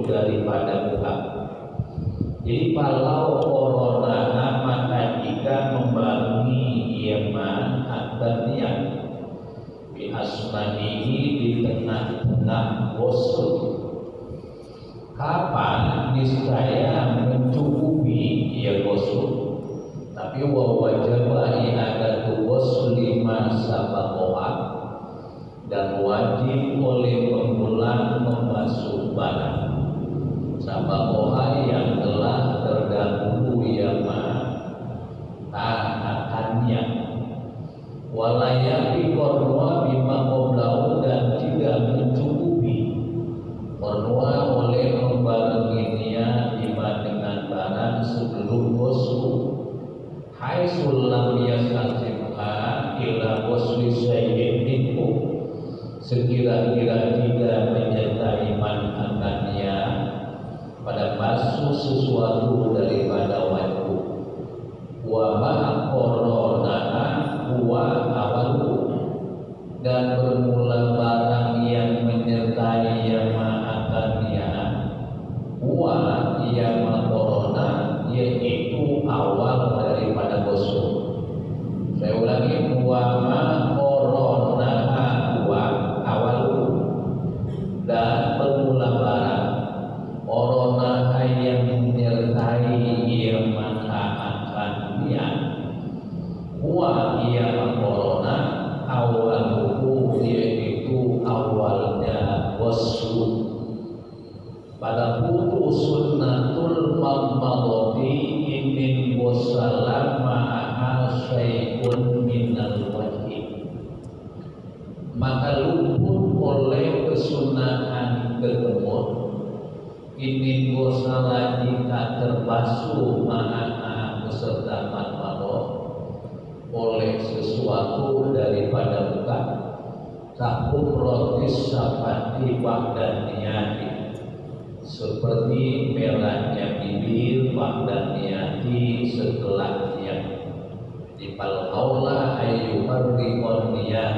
daripada muka. Jadi kalau corona maka jika membangun iman akan niat bi asmanihi di tengah-tengah bosul. Kapan niscaya mencukupi ia bosul, tapi wajibah i'adatu bosul lima sabaqoha, dan wajib oleh pengulang membasuh barang sabaqoha yang telah terdahulu ia akannya. Walayapi korwa bima qoblahu, dan tidak mencukupi korwa oleh membarenginya bima dengan barang sebelum bosu. Haitsul lam yastasimha ila boswi sayyid minhu, sekira-kira tidak menyertai manfaatnya pada basuh sesuatu daripada wajib. Wa ma'aqorona huwa awalu, dan bermula barang yang menyertai yang ma'akannya huwa yang ma'aqorona, yaitu awal daripada bosu. Saya ulangi, huwa ma'aqorona huwa awalu, dan bermula barang corona yang menyertai yang ma'akannya huwa yang corona awaluhu, yaitu awalnya bosu. Pada buku sunnatul madmadati inin wasalam ma'aha syai'un minal wajib, maka luput oleh kesunahan ketemu inin wasala jika terbasuh ma'aha beserta madmadah oleh sesuatu daripada buka tahum rotis sapati dan niyati, seperti merahnya bibir dan niyati setelahnya. Di palhaula ayyuharrikon niyah,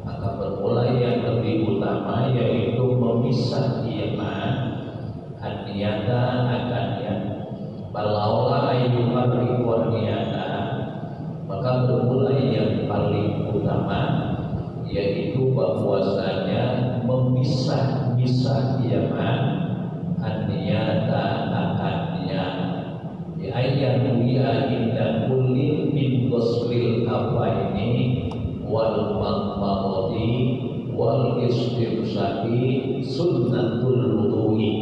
maka bermula yang lebih utama yaitu memisah iman an-niyata akannya. Palhaula ayyuharrikon niyah, maka bermula yang paling utama yaitu bahwasanya memisah-misah iman an-niyata akannya. Di ayat wiya inda kulli min ghuslil kafaini wal madmadati wal istimsaki sunnatul wudu'i,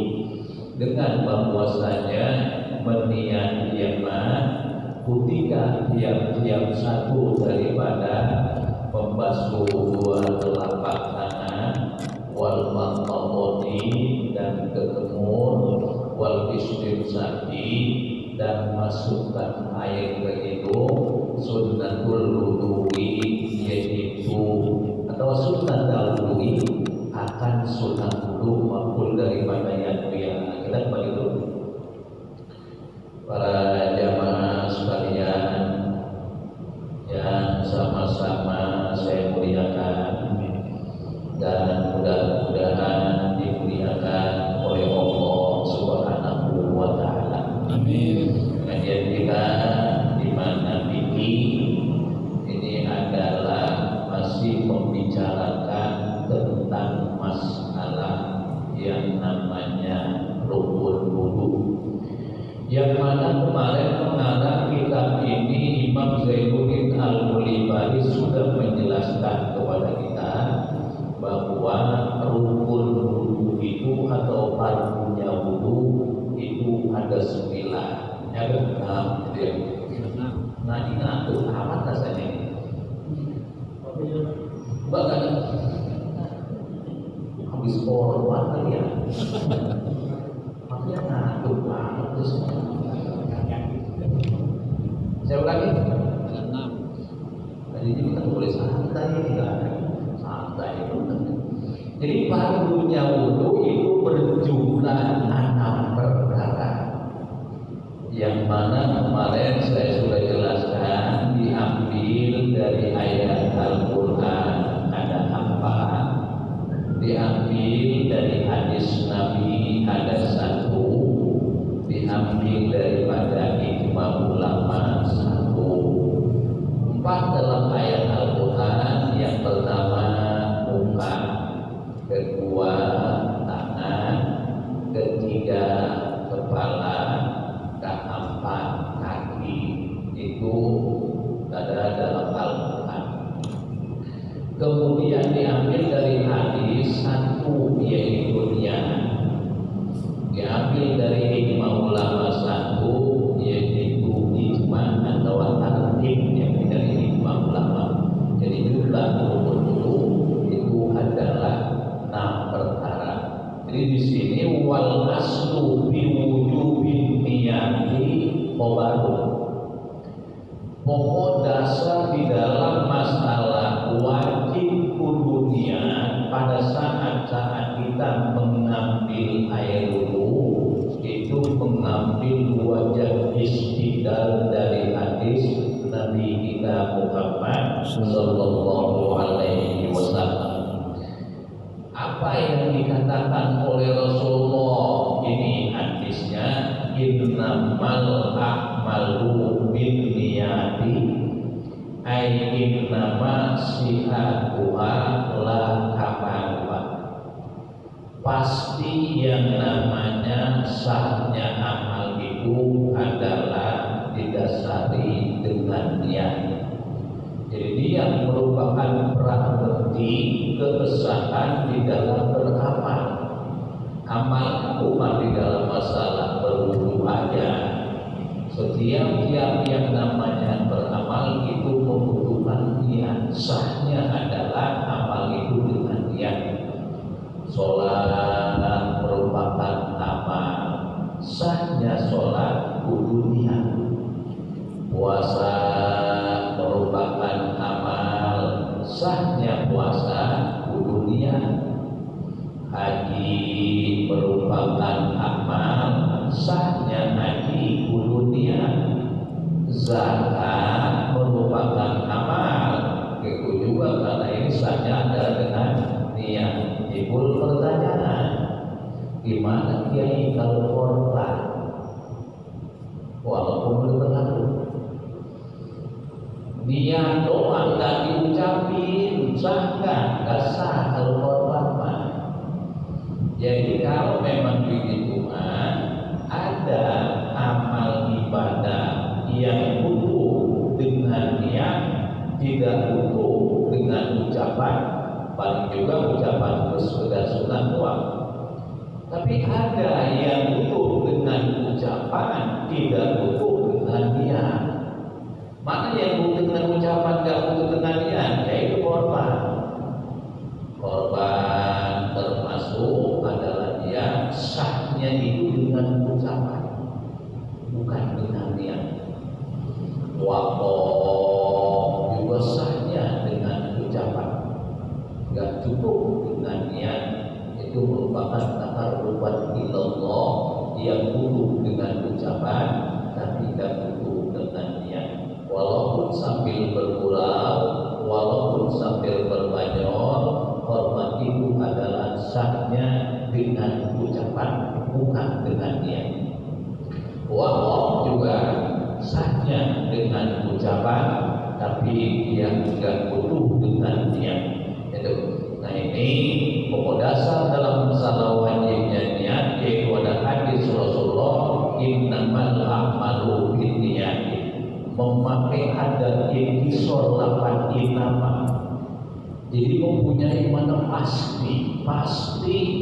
dengan bahwasanya meniat iman ketika tiap-tiap satu daripada membasuh dua telapak tangan wal madmadati dan ketemu wal istimsaki dan masukkan air ke hidung sunnatul wudu'i, yaitu atau sunnah wudu'i akan sunnah wudu makul daripada yang kita begitu. Para jamaah sekalian yang sama-sama saya muliakan dan mudah-mudahan dimuliakan oleh Allah Subhanahu wa taala. Amin. Kajian kita di mana ini adalah masih membicarakan tentang masalah yang namanya rukun wudu, yang mana kemarin pengarang kitab ini Imam Zainuddin Al-Mulibari sudah menjelaskan kepada kita bahwa rukun wudu itu atau fardunya wudu itu ada 9. Ya benar, nah ini ngatur amat rasanya. Bahkan habis korban kali ya. Makanya ngatur banget terus. Saya ulangi. Tadi kita boleh santai ya. Santai itu. Jadi fardunya wudu itu berjumlah 6 perkara. Yang mana kemarin saya sudah jelaskan diambil dari ayat Al-Quran ada 4, diambil dari hadis Nabi ada Jadi wal aslu bi wujubin niyati khobarun. Pokok dasar di dalam masalah wajib kudu niat pada saat kita mengambil air wudu itu mengambil wajah istidlal dari hadis Nabi kita Muhammad sallallahu alaihi wasallam. Apa yang dikatakan oleh Rasulullah ini hadisnya innamal a'malu binniyati ay innama sihatuha la kamaluha. Pasti yang namanya sahnya amal itu adalah didasari dengan niat. Jadi dia merupakan praktik kebesaran di dalam beramal. Amal bukan di dalam masalah berwudu aja. Setiap yang namanya beramal itu membutuhkan niat. Sahnya adalah amal itu dengan niat. Sholat merupakan amal. Sahnya sholat kudu niat. Puasa merupakan amal, sahnya puasa kudu niat. Haji merupakan amal, sahnya haji kudu niat. Zakat merupakan amal, itu juga karena ini sahnya adalah dengan niat. Timbul pertanyaan, gimana kiai kalau korban walaupun belum berlalu? Dia doang gak diucapin, sah gak sah kalau korban mah. Jadi kalau memang begitu ada amal ibadah yang butuh dengan niat, tidak butuh dengan ucapan, paling juga ucapan sekedar sunat doang. Tapi ada yang butuh dengan ucapan, tidak butuh dengan niat. Mana yang butuh dengan ucapan, gak butuh dengan niat, yaitu korban. Korban termasuk adalah dia sahnya itu dengan ucapan, bukan dengan niat. Wakaf juga sahnya dengan ucapan, gak cukup dengan niat. Itu merupakan taqarruban ilallah yang butuh dengan ucapan, tapi tidak butuh dengan niat. Walaupun sambil bergurau, walaupun sambil berbanyor, korban itu adalah sahnya dengan ucapan, bukan dengan niat. Wakaf juga sahnya dengan ucapan, tapi dia tidak butuh dengan niat. Itu. Nah ini pokok dasar dalam masalah wajibnya niat, yaitu ada hadis Rasulullah innamal a'malu binniyati. Memakai adat intisor 8 inama. Jadi mempunyai mana pasti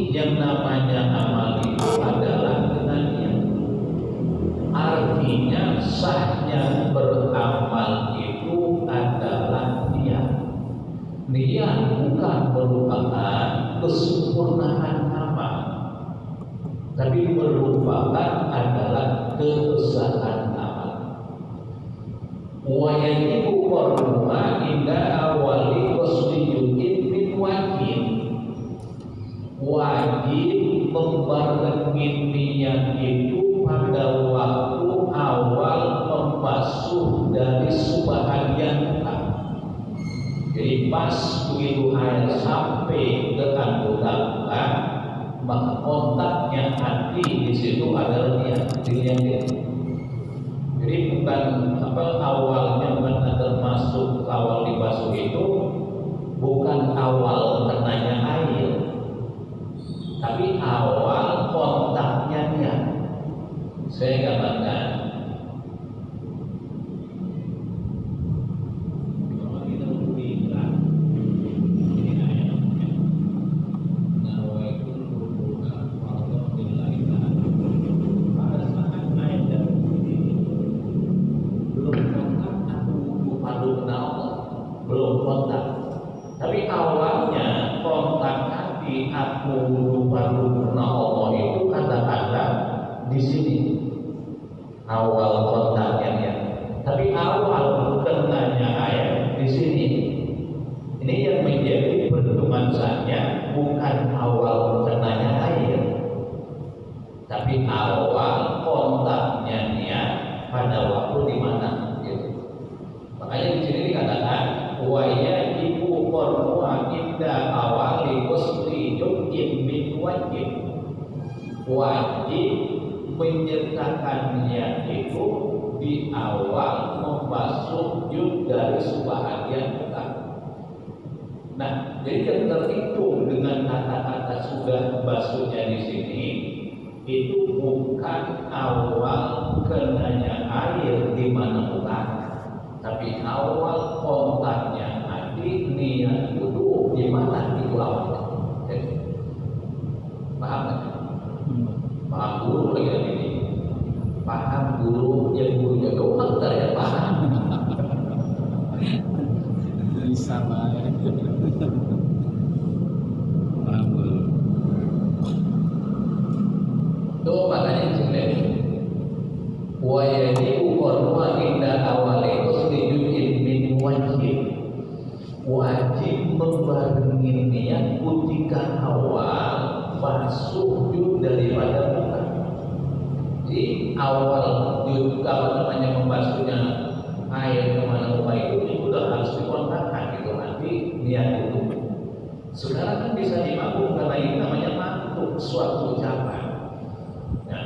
yang namanya amal itu adalah dengan niat. Artinya sahnya beramal itu adalah niat. Niat bukan merupakan kesempurnaan amal, tapi merupakan adalah kebesaran amal. Wa yajibu qarnuha inda awali qasdi yudin min wajib. Wajib membarengi niat itu pada waktu awal membasuh dari sebahagian tangan. Jadi pas begitu air sampai ke anggota tangan, maka kontaknya hati di situ adalah niat. Jadi bukan awalnya karena termasuk awal dibasuh itu bukan awal kenanya air, tapi awal kontaknya niat. Saya katakan belum kontak, tapi awalnya kontak hati aku lupa karena Allah itu awal kontaknya ya. Tapi awal kenanya air di sini. Ini yang menjadi perhitungan saya bukan awal kenanya air, tapi awal kontaknya dia pada waktu di mana. Gitu. Makanya di sini dikatakan waya ibu korwa inda awali usri yukin min wajib. Wajib menyertakannya itu di awal membasuh yud dari sebahagian muka. Nah, jadi yang terhitung dengan kata-kata sudah basuhnya di sini itu bukan awal kenanya air di mana muka, tapi awal kontaknya nanti niat wudu di mana itu awalnya. Paham nggak? Paham guru lagi ini. Paham guru yang gurunya dokter ya paham. Bisa banget. Paham guru. Tuh makanya disini wa yajibu qarwa inda awali uslijudin min wajib. Wajib membarengi niat ketika awal basuh jud daripada muka. Jadi awal jud membasuhnya air kemana muka itu sudah harus dikontakkan gitu nanti niat itu. Sekarang kan bisa dimakmum karena ini namanya makmum suatu ucapan. Nah,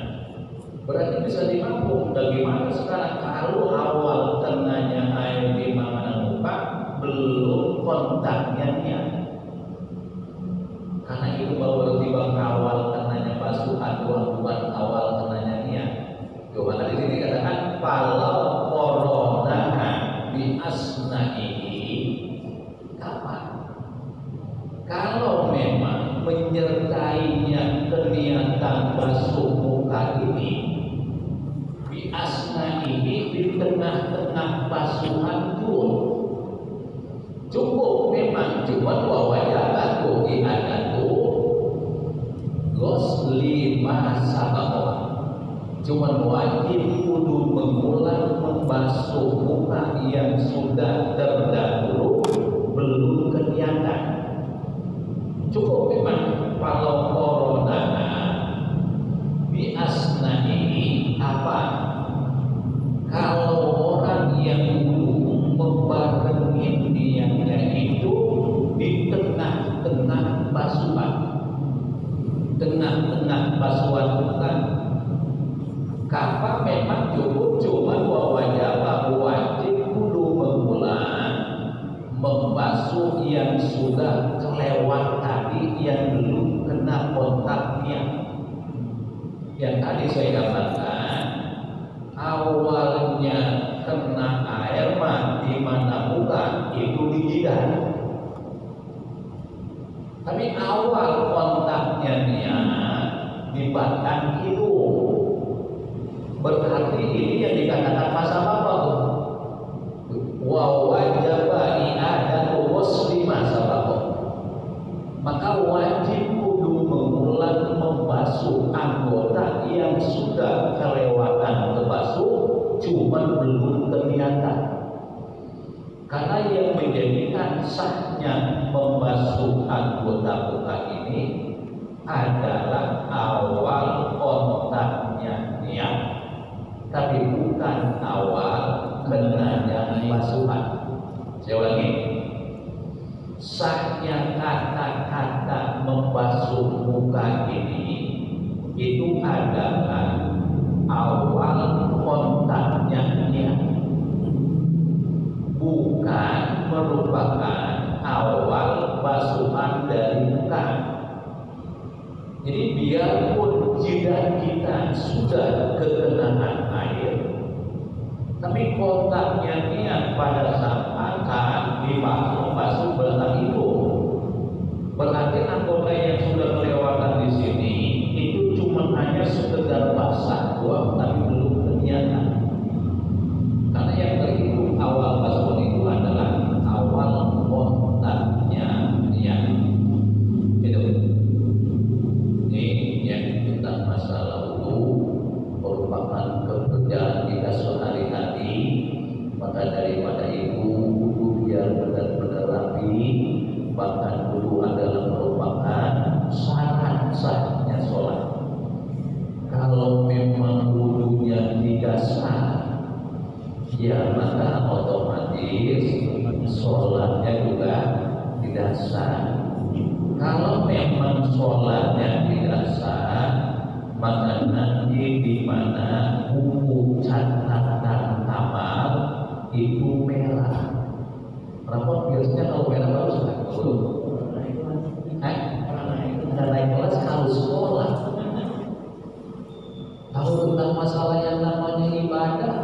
berarti bisa dimakmum. Bagaimana sekarang kalau awal kenanya air di mana muka belum kontaknya niat? Karena itu baru tiba awal kenanya basuhan bukan awal kenanya niat. Coba di sini katakan kalau koronaha bi asna'ihi kapan? Kalau memang menyertainya keniatan basuh muka ini bi asna'ihi di tengah-tengah basuhan pun cukup memang cuma wajah tuh ada tuh gosli masalah. Cuman wajib kudu mengulang membasuh muka yang sudah terdahulu belum kelihatan. Cukup memang kalau corona bi asna'ihi apa? Kalau orang yang dulu membarengi niatnya itu di tengah-tengah basuhan, tengah-tengah basuhan bukan. Kapa memang cukup cuma wajib kudu mengulang membasuh yang sudah kelewat tadi yang belum kena kontaknya. Yang tadi saya katakan awalnya kena air mah di mana bukan itu di jidat. Tapi awal kontaknya dia di batang hidung. Berarti ini yang dikatakan masa apa tuh? Wa wajaba i'adatu wasli masa apa? Maka wajib kudu mengulang membasuh anggota yang sudah kelewatan terbasuh cuma belum kelihatan. Karena yang menjadikan sahnya membasuh anggota muka ini adalah awal kontaknya niat, tapi bukan awal kenanya basuhan. Saya ulangi, sahnya kata-kata membasuh muka ini itu adalah awal kontaknya niat, bukan merupakan awal basuhan dari muka. Jadi biarpun jidat kita sudah kegenangan air, tapi kontaknya niat pada saat akan dibasuh belakang itu, berarti anggota yang sudah kelewatan di sini itu cuma hanya sekedar basah doang, tapi belum kelihatan. Karena yang terhitung awal basuhan itu adalah awal kontaknya niat. Itu. Ini yang tentang masalah itu merupakan pekerjaan bahkan dulu adalah merupakan syarat sahnya sholat. Kalau memang wudunya tidak sah, ya maka otomatis sholatnya juga tidak sah. Kalau memang sholatnya tidak sah, maka nanti di mana buku catatan amal itu merah. Rapor biasanya kalau merah bagus nggak? Ada naik kelas harus sekolah. Tahu tentang masalah yang namanya ibadah,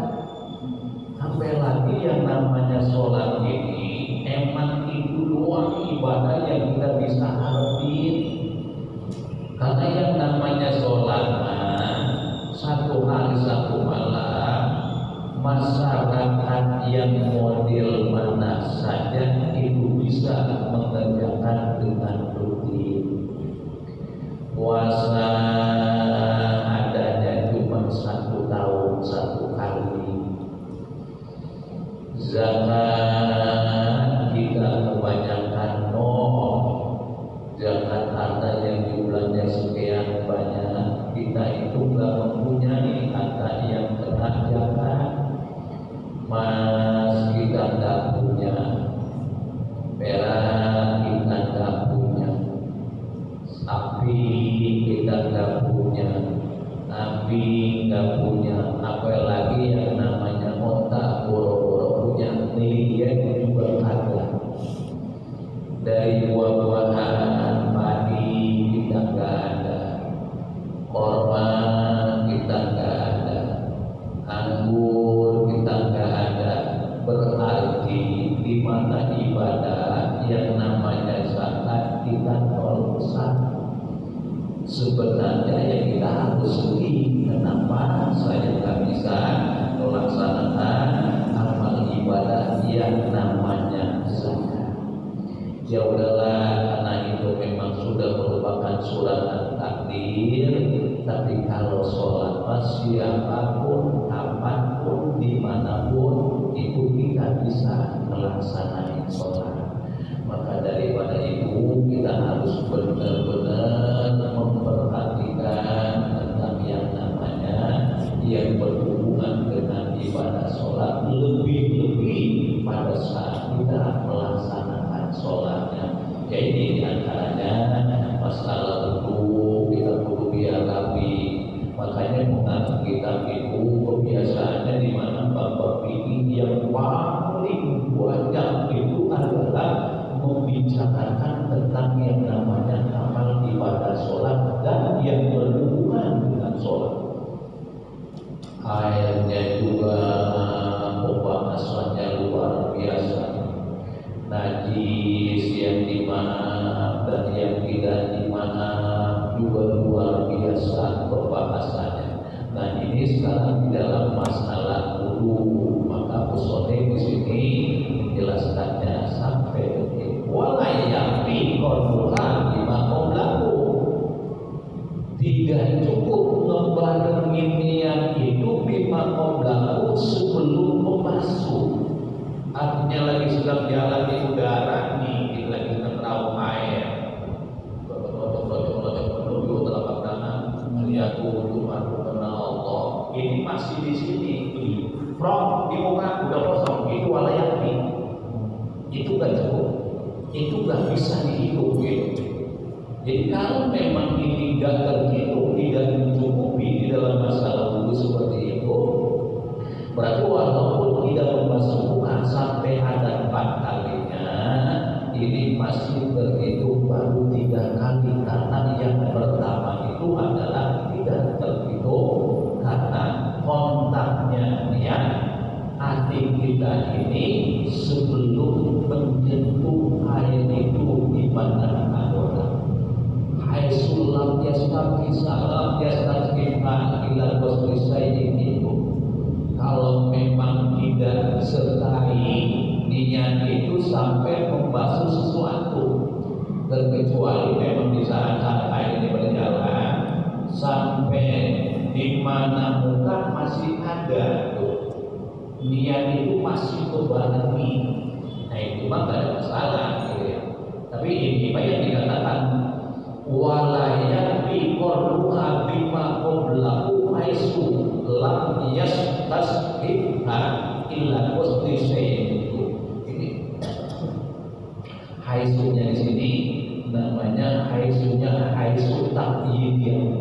sampai lagi yang namanya sholat ini emang itu doang ibadah yang kita bisa harapin. Karena yang namanya sholat satu hari satu malam, masyarakat yang model mana saja itu bisa mengerjakan dengan rutin. Puasa adanya cuma 1 tahun 1 kali. Zakat kita kebanyakan nol. Zakat harta yang jumlahnya sekian banyak, kita itu nggak mempunyai harta yang kena zakat. Mas kita nggak punya, perak kita nggak punya, sapi kita nggak punya, nabi nggak punya, apalagi yang namanya otak boro-boro punya, miliar juga ada. Dari buah-buahan padi kita nggak ada, korma kita nggak ada, anggur kita nggak ada. Berarti di mana ibadah yang namanya zakat kita nol besar. Sebenarnya yang kita harus sedih, kenapa saya nggak bisa melaksanakan amal ibadah yang namanya zakat. Ya udahlah, karena itu memang sudah merupakan suratan takdir. Tapi kalau sholat siapapun, kapanpun, dimanapun, itu kita bisa melaksanakan sholat. Maka daripada itu kita harus benar-benar memperhatikan tentang yang namanya yang berhubungan dengan ibadah sholat, lebih-lebih pada saat kita melaksanakan sholatnya. Jadi diantaranya masalah itu kita perlu biarapi. Makanya mengaku kitab itu kebiasaannya di mana bab-bab ini yang paling banyak itu adalah membicarakan tentang yang namanya amal ibadah sholat dan yang berhubungan dengan sholat. Akhirnya juga pembahasannya luar biasa. Najis yang dimaaf dan yang tidak dimaaf juga luar biasa pembahasannya. Nah ini sekarang di dalam masalah wudu, maka Usone di sini menjelaskannya sampai detik. Walayyafi qadruha lima qablahu. Tidak cukup membarengi niat itu lima qablahu sebelum membasuh. Artinya lagi sedang jalan di udara nih, kita lagi tertawa air. Menuju telapak tangan, melihat wudhu karena Allah. Ini masih di sini, from di muka udah kosong. Itu walayyafi. Itu gak cukup. Itu gak bisa dihidup gitu. Jadi kalau memang ini gak terhidup, tidak mencukupi di dalam masalah wudhu seperti itu, berarti walaupun tidak membasuh muka sampai ada 4 kalinya, ini masih terhitung baru 3 kali. Karena yang pertama itu adalah tidak terhitung karena kontaknya niat hati kita ini sebelum menyentuh air itu di mana anggota. Hai sulam yastaqi salam yastaqi ila qasri itu. Kalau memang tidak sertai niat itu sampai membasuh sesuatu, terkecuali memang di saat air ini berjalan sampai di mana muka masih ada tuh, niat itu masih kebarengi. Nah itu mah gak ada masalah gitu ya. Tapi ini Pak yang dikatakan walayat bi qarruha bima qablahu aisu lam yastasqibha illa qustisay. Ini haisunya di sini namanya haisunya haisu takyidiyah.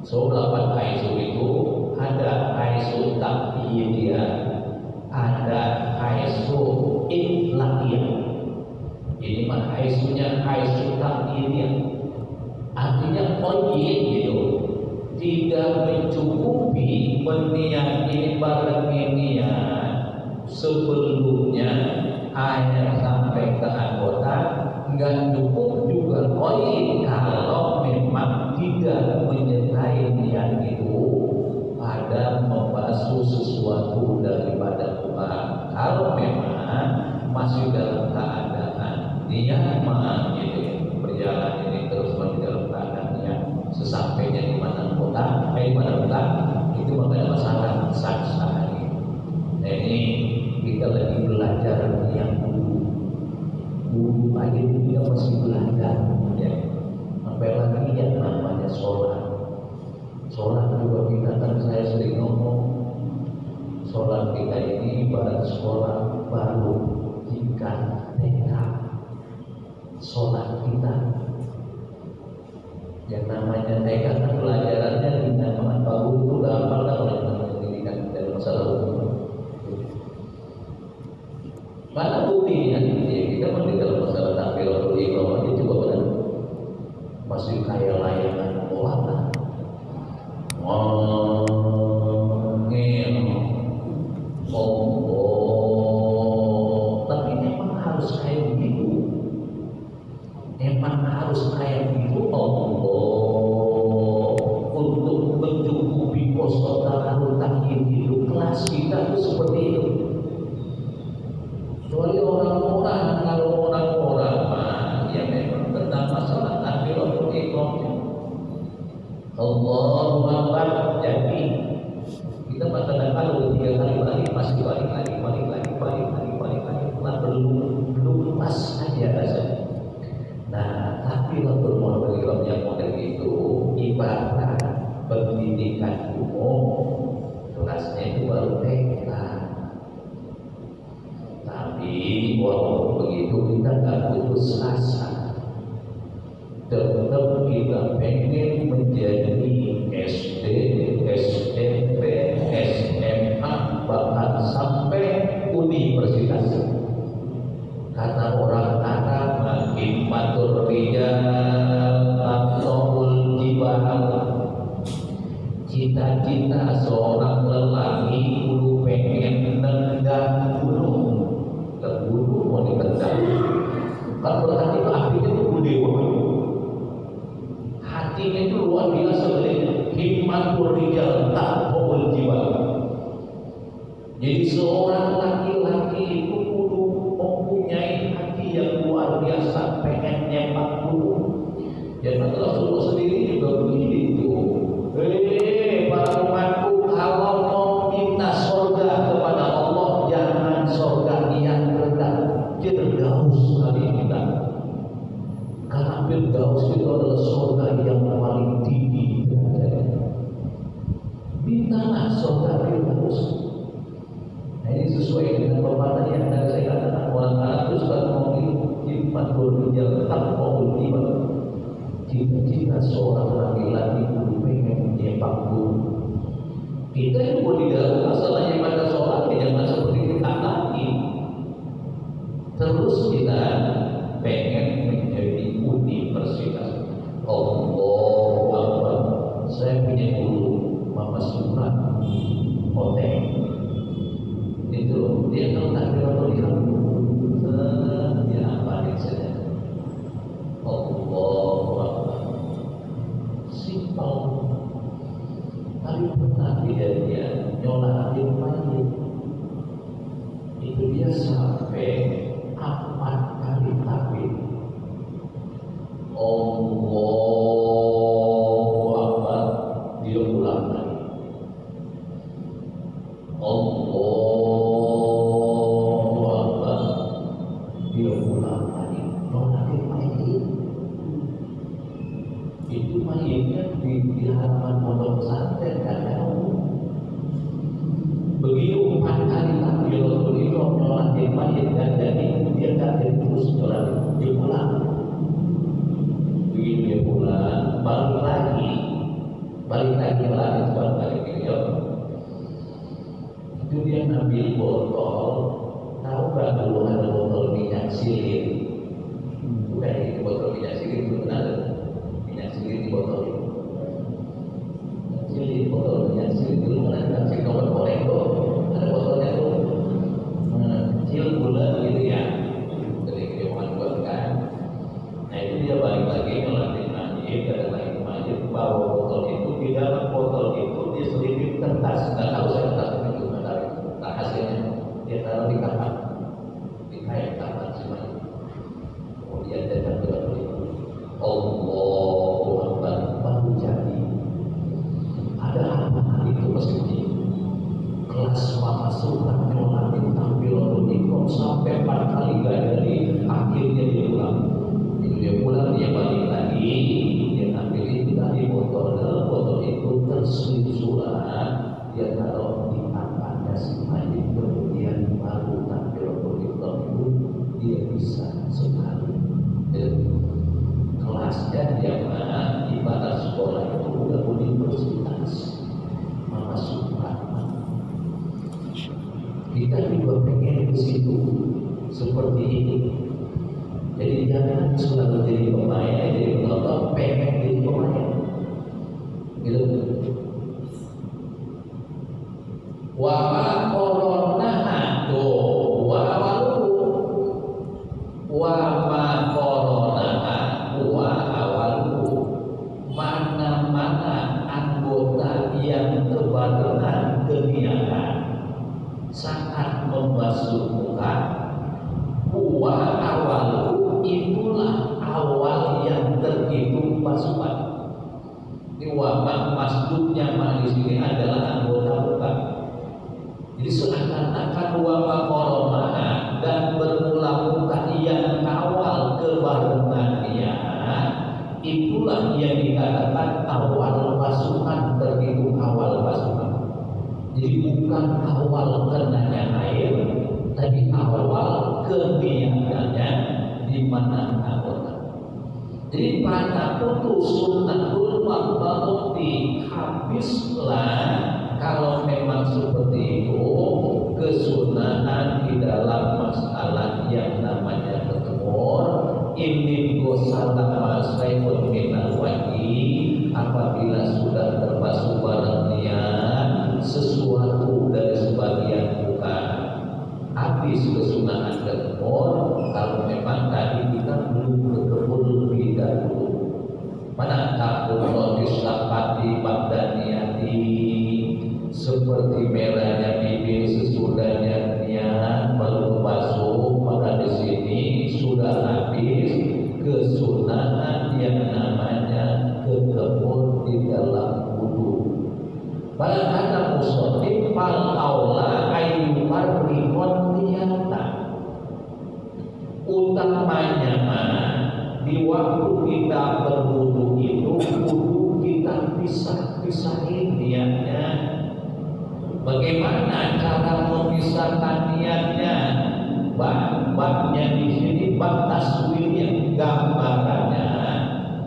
So 8 haisu itu ada haisu takyidiyah, ada haisu itlaqiyah. Ini mah haisunya haisu takyidiyah. Artinya qayyid gitu. Tidak mencukupi peniat ini barang niat sebelumnya hanya sampai ke anggota, enggak cukup juga qayyid kalau memang tidak menyertai niat itu pada membasuh sesuatu daripada Tuhan. Kalau memang masih dalam keadaan niat mah gitu berjalan ini terus dalam keadaan niat sesampainya di mana kota, di mana kota itu makanya masalah sah-sah ini. Nah ini kita lagi belajar yang dulu aja kita masih belajar ya. Apalagi yang namanya sholat. Sholat juga kita kan saya sering ngomong, sholat kita ini ibarat sekolah baru tingkat TK. Sholat kita yang namanya TK kan pelajarannya di nama baru itu udah apa kalau yang namanya pendidikan dalam masalah hukum. Mana buktinya? Ya, kita masih dalam masalah takbiratul ihram aja coba kan masih kayak layangan bola. Tapi memang harus kayak begitu. Memang harus kayak begitu untuk mencukupi kosongan takyid itu. Kelas kita itu seperti itu. Kecuali orang-orang, kalau orang-orang yang memang tentang masalah takbiratul ihram, Allahu Akbar, jadi kita kadang-kadang udah 3 kali balik masih balik lagi, nah, belum pas aja rasanya. Nah, takbiratul ihram yang model itu ibarat pendidikan umum, kelasnya itu baru TK. Tapi walaupun begitu kita nggak putus asa, tetap kita pengen menjadi SD, SMP, SMA, bahkan sampai universitas. Kata orang Arab, himmatur rijal atqul jibal. Cita-cita seorang lelaki kudu pengen nendang gunung. Gunung mau ditendang. Kan berarti apinya itu gede banget. Hatinya itu luar biasa gedenya. Himmatur rijal atqul jibal. Jadi seorang laki-laki itu kudu mempunyai hati yang luar biasa, pengen nembak gunung. Ya Rasulullah sendiri juga begitu. Para umatku, kalau mau minta surga kepada Allah, jangan surga yang rendah, firdaus kali kita. Karena firdaus itu adalah surga yang paling tinggi derajatnya. Mintalah surga firdaus. Nah ini sesuai dengan pepatah yang tadi saya katakan, orang Arab itu suka ngomongin himmatul rijal atqul jibal. Cita-cita seorang laki-laki itu pengen menyepak gunung. Kita juga di dalam masalahnya pada sholat jangan seperti kita lagi. Terus kita pengen menjadi universitas. Allahu Akbar. Saya punya guru Mama Surat Hotel. Itu dia kalau takbiratul ihram dia apa saja. Allahu Akbar. Simpel. Tapi pernah dia nyolatin mayit. Itu dia sampai 4 kali takbir. Allahu Akbar. Dia ulang lagi. Allahu Akbar. Dia ulang lagi. Nyolatin mayit. balik lagi melanjutkan balik video. Itu dia ngambil botol, tahu nggak dulu ada botol minyak silin? Bukan itu botol minyak silin, itu benar minyak silin di botol itu. Silin, botol minyak silin dulu kan ada si nomor goreng tuh, ada botolnya tuh, kecil bulat gitu ya. Jadi kedewan buat kan. Nah itu dia balik lagi melatih majid, kata lagi majid bawa botol itu, di dalam botol itu dia selipin kertas, nggak tahu saya kertas itu mana, tak hasilnya dia taruh di kamar, di kain kamar semuanya. Kemudian dia tergerak itu, Allahu Akbar, baru jadi. Ada apa itu mesti kelas pemasukan melatih tampil unikom sampai 4 kali gak jadi, akhirnya dia pulang. Dia pulang, dia balik lagi, dia ambil itu tadi botol itu terselip surat, dia taruh di tangannya si majid, kemudian baru tampil unikom itu dia bisa sekali. Kelasnya dia mana ibarat sekolah itu udah universitas, memasukkan. Kita juga pengen ke situ seperti ini. Jadi jangan selalu jadi pemain, jadi penonton, pengen jadi pemain. Gitu. Wa corona tuh, wa corona, wa awalu, mana-mana anggota yang kebarengan keniatan saat membasuh muka, wa awalu itulah awal yang terhitung basuhan. Ini wabah masjidnya di sini adalah anggota muka. Jadi seakan-akan wabah corona dan bermula muka yang awal kebarengannya, itulah yang dikatakan awal basuhan, terhitung awal basuhan. Jadi bukan awal kenanya air, tapi awal keniatannya di mana anggota. Jadi pada putus sunnatul maqbati, habislah kalau memang seperti itu kesunahan di dalam masalah yang namanya bertemur. Ini gosalama saifun minal wajhi, apabila sudah terbasuh barangnya sesuatu dari sebagian muka, habis kesunahan bertemur. Kalau memang tadi kita belum bertemur lebih dahulu, mana takut disapati badaniati, seperti merahnya bibir sesudahnya niat baru basuh, maka di sini sudah habis kesunahan yang namanya bertemur di dalam wudu. Bal kata musannif fal aula ayyumar rihon niyata, utamanya di waktu kita berwudu itu kudu kita pisah-pisahin niatnya. Bagaimana cara memisahkan niatnya? Babnya di sini bab taswirnya, gambarannya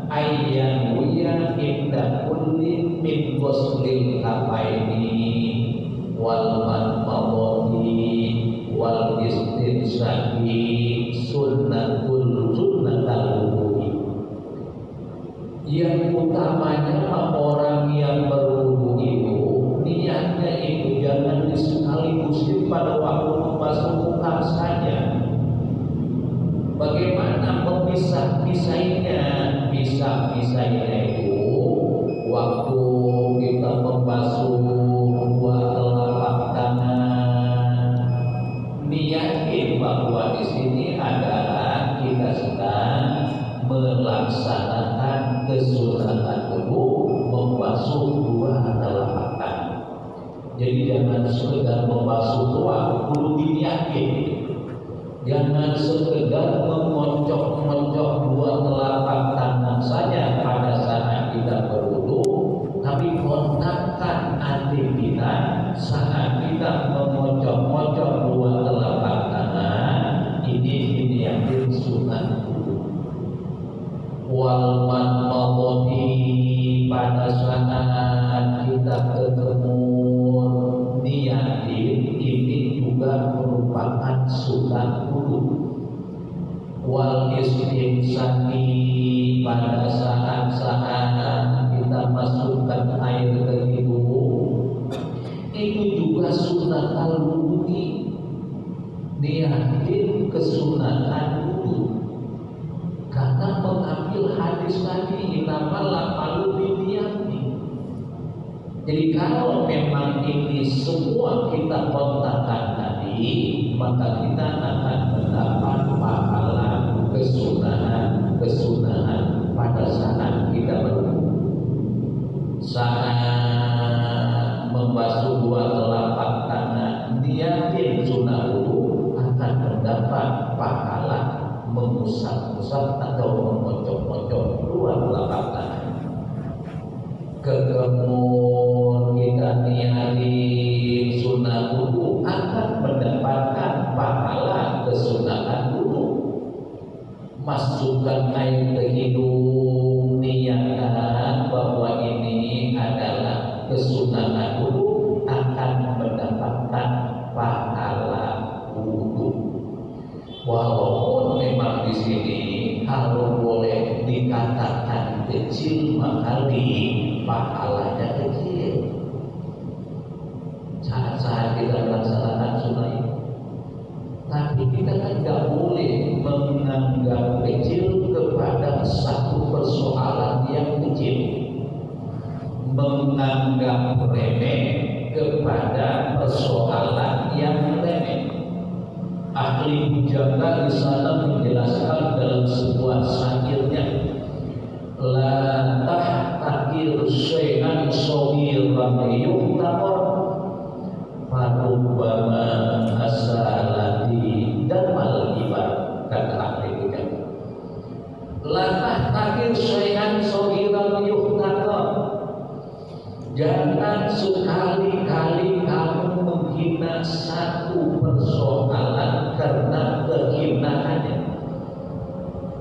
ayyan wiya inda kulli min ghuslil kafaini wal madmadhi wal istinsaqi sunnatul wudu'i. Yang utamanya orang yang berwudu itu niatnya itu jangan disekaligus pada waktu membasuh muka saja. Bagaimana memisah-pisahnya? Pisah-pisahnya itu waktu kita membasuh dua telapak tangan, niatin bahwa di sini adalah kita sedang melaksanakan kesunahan wudu membasuh dua telapak tangan. Jadi jangan sekedar membasuh doang, kudu diniatin. Jangan sekedar mengoncok-ngoncok dua telapak tangan saja pada saat kita berwudu, tapi kontakkan hati kita saat kita mengoncok-ngoncok dua telapak tangan. Ini diniatin sunat wudu. Wal madmadhi, pada saat melaksanakan sunat wudu, wal istimsaki pada saat kita masukkan air ke hidung, itu juga sunat al-wudu'i. Niatin kesunatan wudu karena mengambil hadis tadi innamal a'malu binniyati. Jadi kalau memang ini semua kita kontakkan tadi, maka kita akan mendapat pahala kesunahan pada saat kita berwudu. Saat membasuh dua telapak tangan, niatin sunah wudu, akan mendapat pahala mengusap-usap atau memocok-mocok dua telapak tangan. Kemudian kita niatin sunah wudu, akan mendapatkan pahala kesunahan wudu. Masukkan air ke hidung, niatkan bahwa ini adalah kesunahan wudu, akan mendapatkan pahala wudu. Walaupun memang di sini kalau boleh dikatakan kecil, maka pahalanya kecil. Saat-saat kita melaksanakan sunnah ini, tapi kita kan tidak boleh menganggap kecil kepada satu persoalan yang kecil, menganggap remeh kepada persoalan yang remeh. Ahli Bujangga di sana menjelaskan dalam sebuah syairnya, la tahtakir syai'an shagiran yuhtaqar farubbama asalati damal ibad, kata ahli Bujangga. La tahtakir syai'an shagiran yuhtaqar, jangan sekali-kali kamu menghina satu persoalan karena kehinaannya.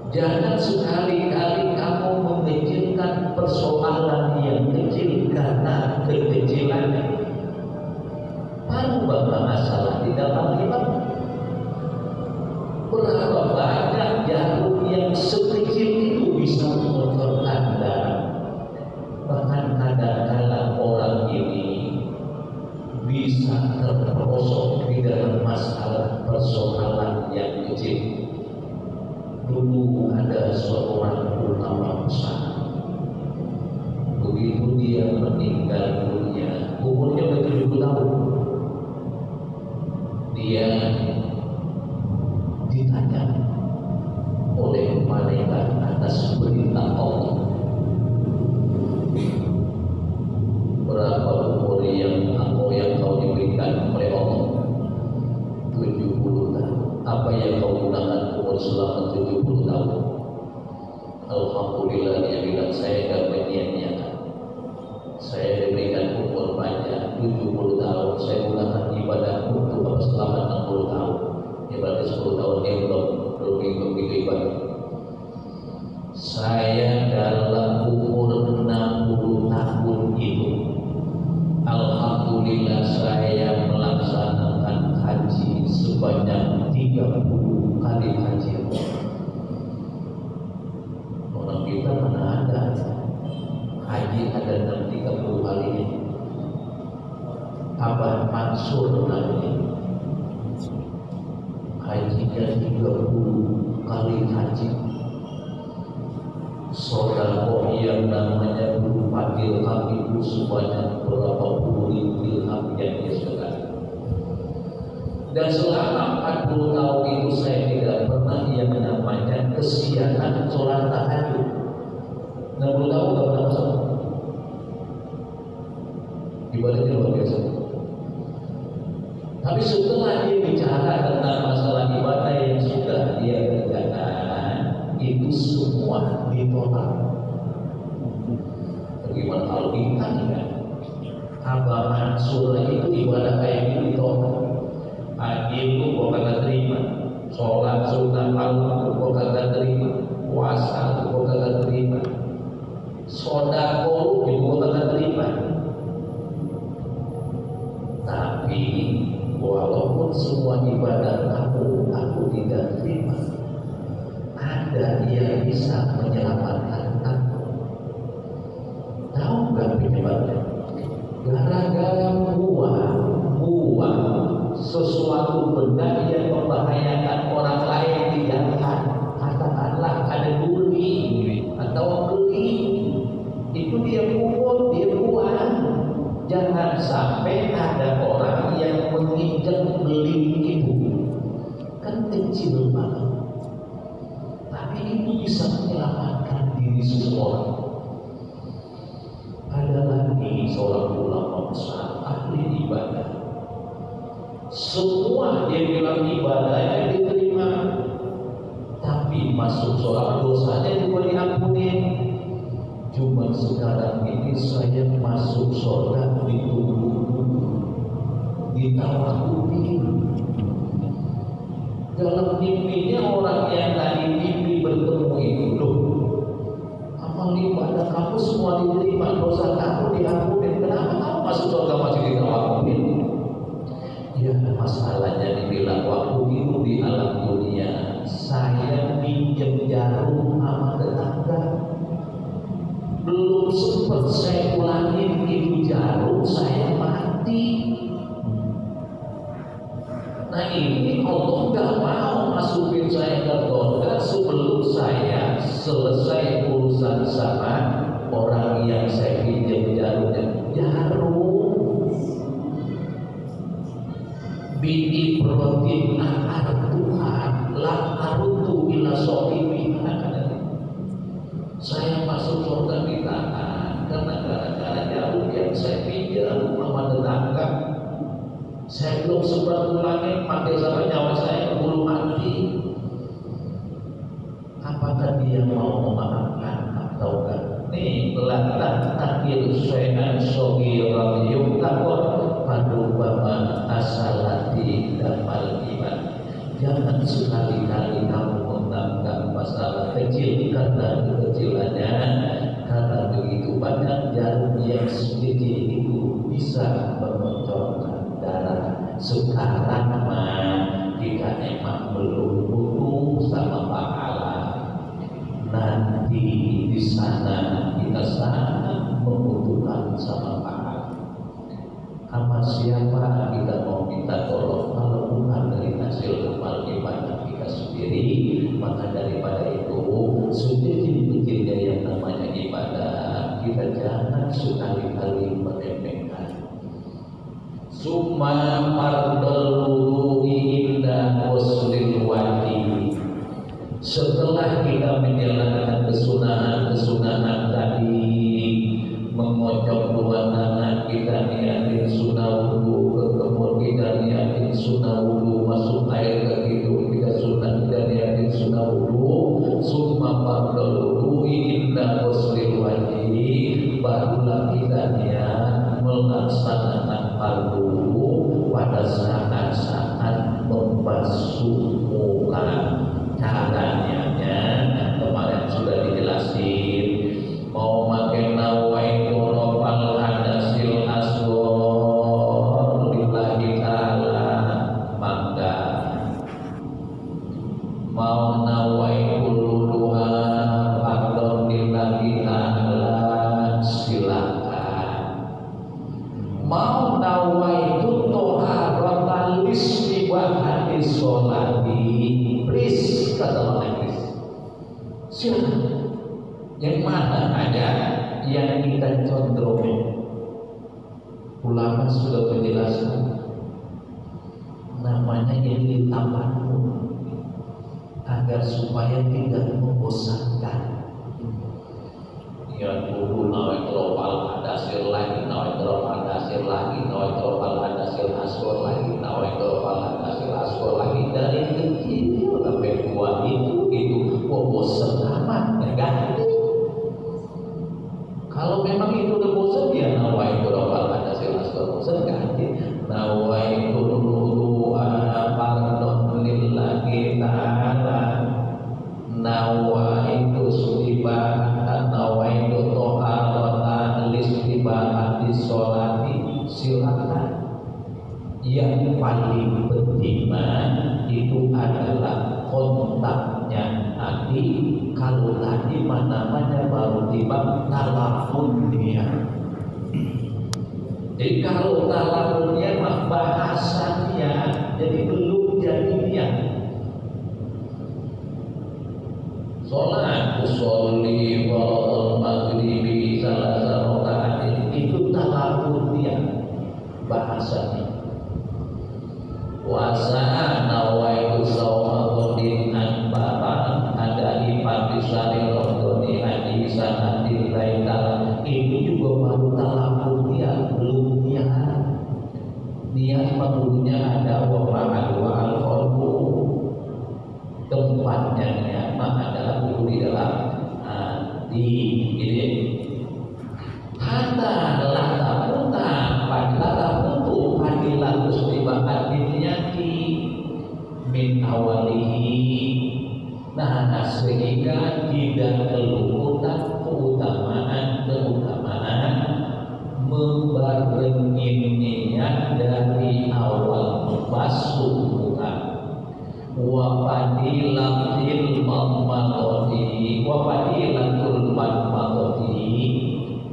Jangan sekali-kali kamu mengecilkan persoalan yang kecil karena kekecilannya. Berapa masalah di dalam hidup? Berapa banyak jarum yang sekecil itu bisa mengotorkan darah. Bahkan kadang-kadang orang ini bisa terperosok di dalam masalah persoalan yang kecil. Dulu ada seorang ulama besar, begitu dia meninggal dunia, umurnya 70 tahun. Dia ditanya oleh malaikat atas perintah Allah, berapa umur yang kau diberikan oleh Allah? 70 tahun. Apa yang kau gunakan umur selama 70 tahun? Alhamdulillah, dia bilang, saya tidak menyia-nyiakan. Saya diberikan umur banyak, 70 tahun. Saya gunakan ibadah untuk selama 60 tahun. Ibadah 10 tahun dia belum begitu ibadah. Saya dalam umur 60 tahun itu, alhamdulillah saya melaksanakan haji sebanyak 30 kali haji. Orang kita mana ada haji ada 30 kali ini. Abah Mansur namanya, hajinya 30 kali haji. Saudara yang namanya berupa dirham itu sebanyak berapa puluh ribu dirham yang dia sedekahkan. Dan selama 40 tahun itu saya tidak pernah yang namanya kesiangan sholat tahajud. 60 tahun tidak pernah sholat. Ibadahnya luar biasa. Tapi setelah dia bicara tentang masalah ibadah yang sudah dia kerjakan, itu semua ditolak. Bagaimana kalau kita tidak? Abah Mansur itu ibadah kayak gitu ditolak. Haji itu kok kagak terima, sholat sunnah malam kok kagak terima, puasa kok kagak terima, sedekah juga kagak terima. Tapi walaupun semua ibadah kamu aku tidak terima, ada yang bisa menyelamatkan aku. Tahu nggak penyebabnya? Gara-gara buang sesuatu benda yang membahayakan orang lain di jalan, katakanlah ada duri atau keling, itu dia pungut, dia buang. Jangan sampai ada orang yang menginjak beling itu, kan kecil banget, tapi itu bisa menyelamatkan diri seseorang. Ada lagi seorang ulama besar ahli ibadah, semua dia bilang ibadahnya diterima, tapi masuk sholat dosanya juga diampunin. Cuma sekarang ini saya masuk sholat ditunggu, ditawakuti. Dalam mimpinya orang yang tadi mimpi bertemu itu, loh, amal ibadah kamu semua diterima, dosa kamu diampunin, kenapa kamu masuk surga masih ditawakuti? Ya, masalahnya dibilang waktu itu di alam dunia saya pinjam jarum sama tetangga, belum sempat saya ulangin itu jarum saya mati. Nah ini Allah nggak mau masukin saya ke surga sebelum saya selesai urusan sama orang yang saya pinjam jarumnya. Jarum bini protein anak Tuhan lah arutu ila sohibi. Saya masuk surga ditahan karena gara-gara jarum yang saya pinjam sama tetangga. Saya belum sempat ulangin, pakai sampai nyawa saya keburu mati. Apakah dia mau memaafkan atau enggak? Nih, lantak akhir syai'an sogiran yuktakor padubama asalati damal iman. Jangan sekali-kali kamu menganggap masalah kecil karena kekecilannya, karena begitu banyak jarum yang sedikit itu bisa mengocorkan darah. Sekarang mah jika emang belum butuh sama pahala, nanti di sana kita sangat membutuhkan sama pahala. Sama siapa kita mau minta tolong kalau bukan dari hasil amal ibadah kita sendiri? Maka daripada itu sedikit-sedikitnya yang namanya ibadah kita jangan sekali-kali meremehkan. Summa fardul wudu'i inda ghuslil wajib. Setelah kita menjalankan kesunahan tadi, mengocok dua tangan, kita niatin sunnah wudu, kemudian kita niatin sunnah wudu, masuk air ke hidung kita sunnah, kita niatin sunnah wudu. Summa fardul wudu'i inda ghuslil wajib, barulah kita niat melaksanakan fardu pada saat-saat membasuh muka. Caranya kemarin sudah dijelasin, mau pakai nawaitu rofal hadasil asghar lillahi ta'ala, maka mau nawaitu luluha fardhu lillahi ta'ala silakan, mau nawaitu toharatal istibahati sholati please, kata orang Inggris, silakan. Yang mana ada yang kita condongin. Ulama sudah menjelaskan namanya ini tamanun, agar supaya tidak membosankan. Ya dulu nawai global hadasir lagi, nawai global hadasir lagi, nawai global hadasir asgor lagi, nawai global hadasir asgor lagi, dari kecil sampai tua itu bosan amat ya kan? Kalau memang itu udah bosan ya nawaitu rofal hadasir asgor, bosan ganti nawaitu wudu'a fardhon lillahi ta'ala, nawaitu istibahatan, nawaitu toharatan listibahati sholati, silakan. yang paling penting itu adalah kontaknya hati. Kalau tadi namanya baru tiba talafun dia. Jadi kalau talafun dia mah bahasanya, jadi belum jadi dia. Sholat usolli wal maghribi salah rakaat itu talafun dia bahasanya. Puasa nawaitu sauma qadin anbara ada ifatisari rotoni haji sanatil laita, itu juga baru talafun dia, belum niat. Niat maklunya ada wa ma'al wa al-qalbu, tempatnya niat adalah dulu di dalam hati. Jadi hatta lata puta padilata putu padila muslibahat dinyati min awalihi. Nah, sehingga tidak kelupatan keutamaan membarengi niat dari awal membasuh muka. Wa fadilatul madmati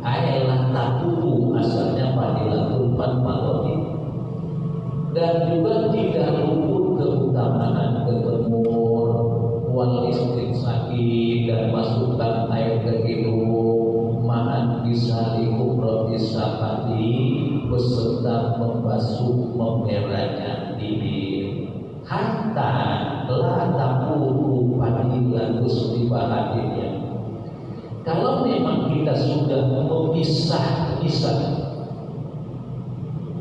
ayalah takubu, asalnya fadilatul madmati. Dan juga tidak luput keutamaan ketemur wal istiqsaki, dan masukkan air ke hidung ma'an bisari kubratis sapati, beserta membasuh memerahnya bibir. Hatta la takuru fadilatus ibadatillah. Kalau memang kita sudah memisah-misah,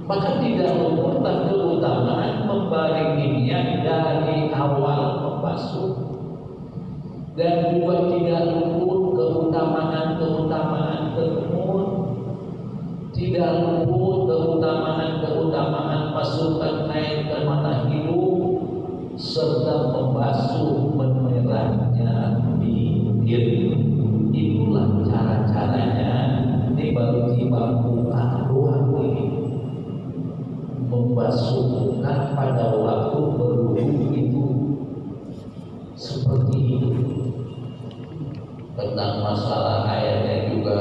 maka tidak luputlah keutamaan membarengi niat dari awal membasuh, dan juga tidak luput keutamaan ketemur, tidak luput keutamaan masukkan air ke mata hidung serta membasuh memerahnya bibir. Itulah cara-caranya. Ini baru tiba muka doang ini. Membasuh muka pada waktu berwudu itu seperti itu. Tentang masalah ayatnya juga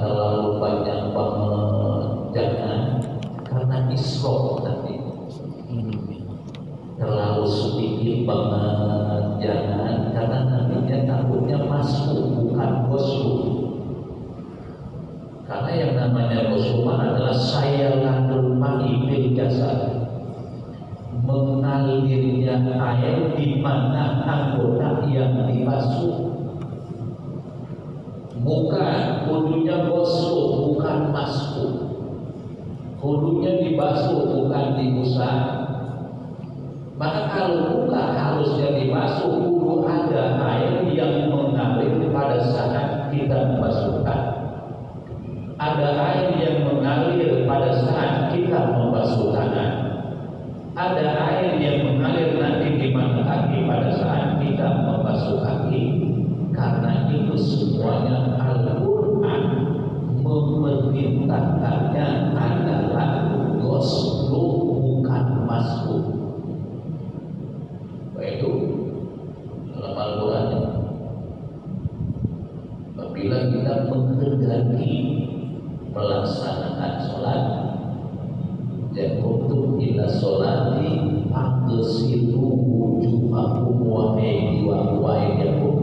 terlalu banyak banget, jangan, karena isrof nanti. Terlalu sedikit banget, jangan, karena nantinya takutnya masuk bukan goslu. Karena yang namanya goslu adalah sayalanul ma'i bil jasad, mengalirnya air di mana anggota yang dibasuh. Muka kudunya goslu bukan masuk, kudunya dibasuh bukan diusap. Maka kalau muka harusnya dibasuh, kudu ada air yang mengalir pada saat kita membasuhkan. Ada air yang mengalir pada saat kita membasuh tangan. Ada air yang mengalir nanti di mata kaki pada saat kita membasuh kaki. Karena itu semuanya Al-Quran memerintahkannya adalah goslu bukan masuk. Itu dalam Al-Quran. Apabila kita menghendaki melaksanakan sholat, dan untuk ila sholati aqsilu wujuhakum wa aydiyakum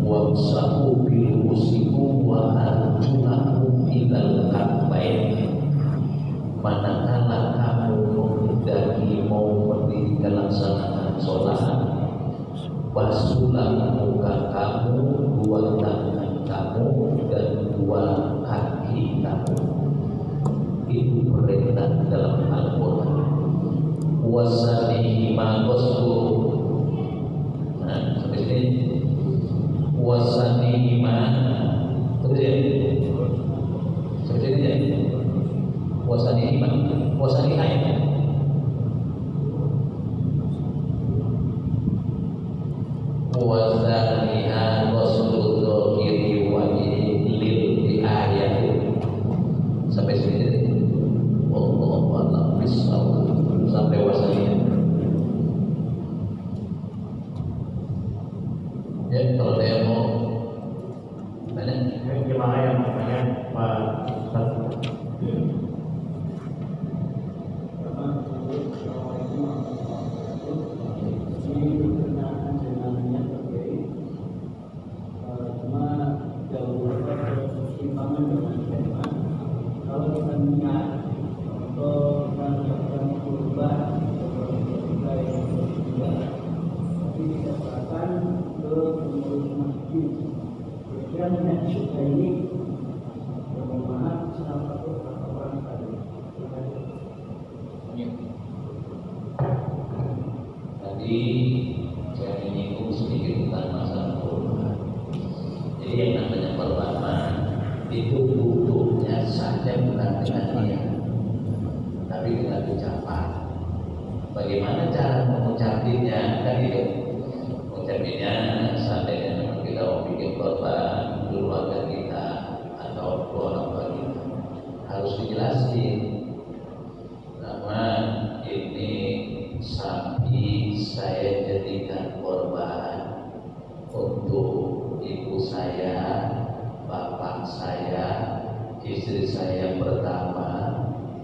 wamsahu bi ru'usikum wa arjulakum ilal ka'bayn. Manakala kamu menghendaki mau mendirikan laksanakan sholat, basuhlah muka kamu, dua tangan kamu, dan dua kaki kamu. Itu perintah dalam Al-Quran. Wasanihi ma qasdu. Nah, sampai sini. Wasanihi ma, terus ya. Sampai sini ya. Wasanihi ma, wasanihi ayat. Wasaniha qasdu dhahiri wa lil ayat. Sampai sini. Wallahu a'lam. sampai wasanya. Ya, kalau dia mau banyak gimana yang namanya Pak Ustaz? Kalau kita niat untuk melakukan kurban tapi dikatakan ke pengurus masjid yang menyebut ini bermanfaat salah satu orang tadi. Tadi saya menyinggung sedikit tentang masalah kurban. Jadi yang namanya pertama itu butuhnya saja bukan dengan niat, tapi dengan ucapan. Bagaimana cara mengucapinya? Kan itu mengucapinya seandainya memang kita mau bikin korban keluarga kita atau orang tua kita, harus dijelasin nama ini sapi saya jadikan korban untuk ibu saya, bapak saya, istri saya yang pertama,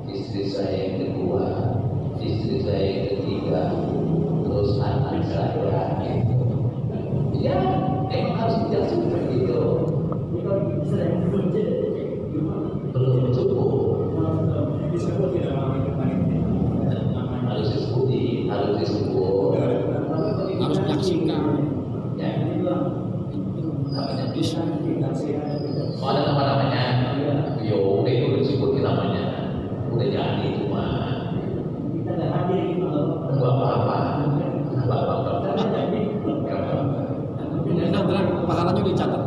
istri saya yang kedua, istri saya yang ketiga, terus anak saya gitu. Ya, emang harus dijelasin seperti itu. Belum cukup. Harus disebut, Harus menyaksikan. Ya, namanya bisa. Bisa. Oh, ada nama-namanya. Yo, itu disebutin namanya. Udah jadi itu mah. Kita nggak hadir gitu loh. Enggak apa-apa. Enggak apa-apa. Enak benar, pahalanya dicatat.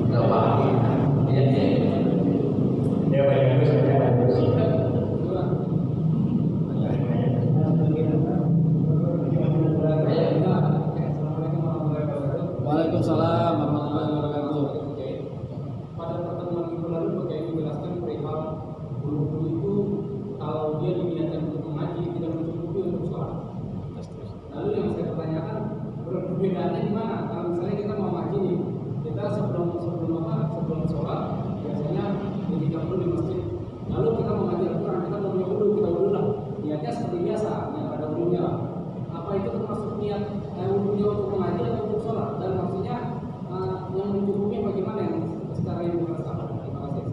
Enggak apa-apa. Iya, iya. Ya bagus, ya bagus. Waalaikumsalam warahmatullahi wabarakatuh. Pada pertemuan minggu lalu Bapak menjelaskan perihal guru-guru itu kalau dia diniatkan untuk mengaji tidak mencukupi untuk sholat. Lalu yang saya pertanyakan perbedaannya di mana? Kalau misalnya kita mau ngaji nih, kita sebelum sholat biasanya ketika dulu di masjid. Lalu kita mau ngaji Al-Quran, kita mau wudhu, kita wudhu lah. Niatnya seperti biasa, yang ada wudhunya. Apa itu termasuk niat wudhunya untuk mengaji atau untuk sholat? Dan maksudnya yang mencukupi bagaimana yang secara universal? Terima kasih.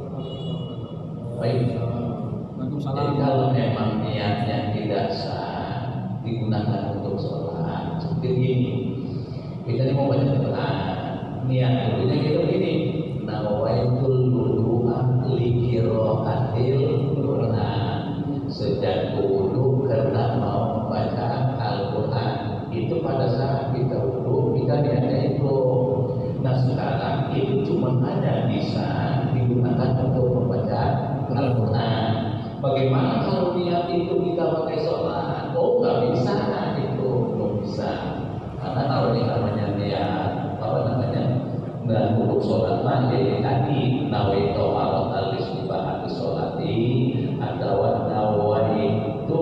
Baik. Jadi Waalaikumsalam. kalau memang niatnya tidak sah digunakan untuk sholat, seperti ini. Kita ini mau baca Quran, niat dulunya kita begini. Nawaitul wudu'a li qiraatil Quran. Sejak wudu karena mau membaca Al-Quran. Itu pada saat kita wudu, kita niatnya itu. Nah sekarang itu cuma hanya bisa digunakan untuk membaca Al-Quran. Bagaimana kalau niat itu kita pakai sholat? Oh nggak bisa itu, belum bisa. Karena kalau ini namanya niat, apa namanya? Dan untuk sholat mah jadi tadi nawaitu ala al-istibahati sholati atau nawaitu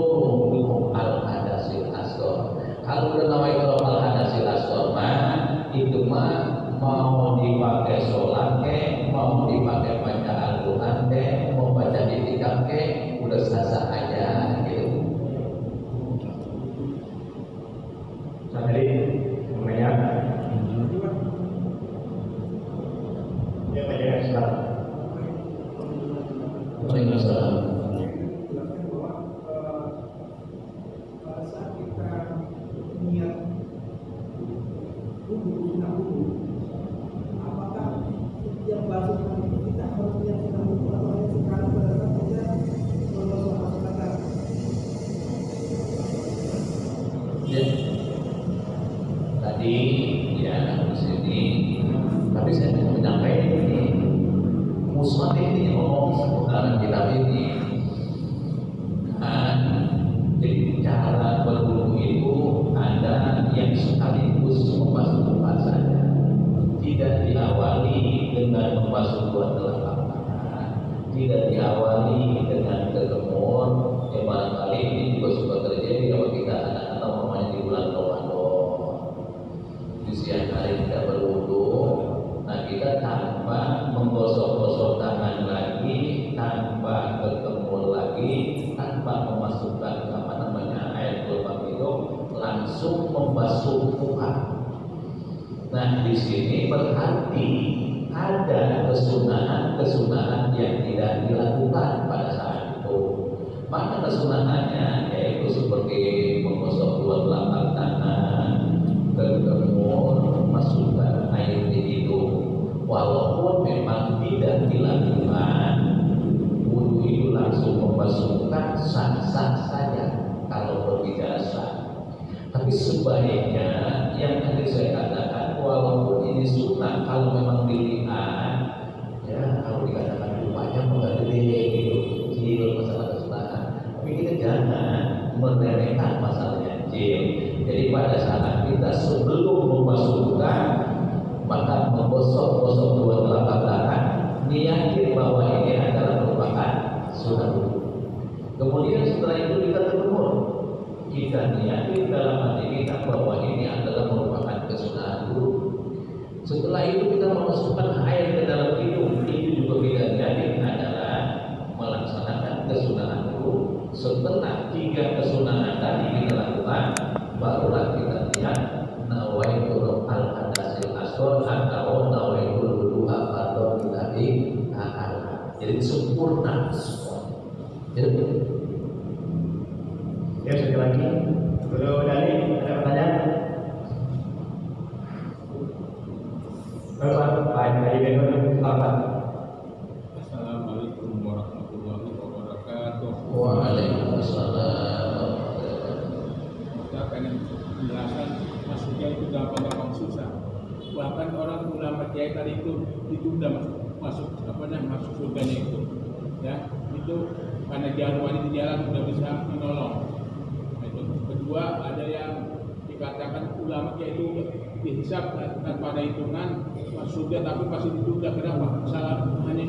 al hadasil asghar. Kalau udah nawaitu al hadasil asghar mah itu mah mau dipakai sholat ke, mau dipakai baca Al-Quran ke, mau baca itikaf ke, udah sah-sah aja gitu. Tadi namanya ya baca Islam. Waalaikumsalam. Pada saat kita niat wudhu, apakah setiap basuh itu kita harus niat sedang wudhu atau hanya sekarang pada saat kita membasuh masyarakat? Ya. Tadi ya di sini, tapi saya mau menyampaikan ini. Muslim ini ngomong dalam kitab ini. Jadi cara berwudu itu ada yang sekaligus membasuh tempat saja, tidak diawali dengan membasuh dua telapak tangan, tidak diawali dengan berjemur, memasukkan air lubang itu langsung membasuh muka. Nah, di sini berarti ada kesunahan yang tidak dilakukan pada saat itu. Maka kesunahannya yaitu seperti menggosok dua telapak tangan, berjemur, masukkan air di hidung. Walaupun memang tidak dilakukan, wudu itu langsung membasuhkan sah-sah saja kalau berbicara sah. Tapi sebaiknya yang tadi saya katakan, walaupun ini sunnah, kalau memang dilihat, ya kalau dikatakan rupanya enggak gede gitu, kecil masalah kesunahan. Tapi kita jangan meremehkan masalahnya kecil. Jadi pada saat kita sebelum memasukkan, maka menggosok-gosok dua telapak tangan, niatin bahwa ini adalah merupakan sunnah wudu. Kemudian setelah itu kita berjemur. Kita niatin dalam hati kita bahwa ini adalah merupakan kesunahan wudu. Setelah itu kita memasukkan air ke dalam hidung. Itu juga kita niatin adalah melaksanakan kesunahan wudu. Setelah 3 kesunahan tadi kita lakukan, barulah kita lihat nawaitul al-hadasil asghar atau nawaitul wudu'a fardhu billahi ta'ala. Jadi sempurna semua. Jadi Ya, sekali lagi. Guru Dani, ada pertanyaan? Bapak, Pak Haji Benur, selamat. Assalamualaikum warahmatullahi wabarakatuh. Waalaikumsalam. Kita akan penjelasan masuknya itu gampang-gampang susah. Bahkan orang ulama kiai tadi itu ditunda masuk surganya itu. Ya, itu karena jalan di jalan sudah bisa menolong. Kedua, ada yang dikatakan ulama yaitu dihisab tanpa ada hitungan masuk surga, tapi pasti ditunda. Kenapa? Salah hanya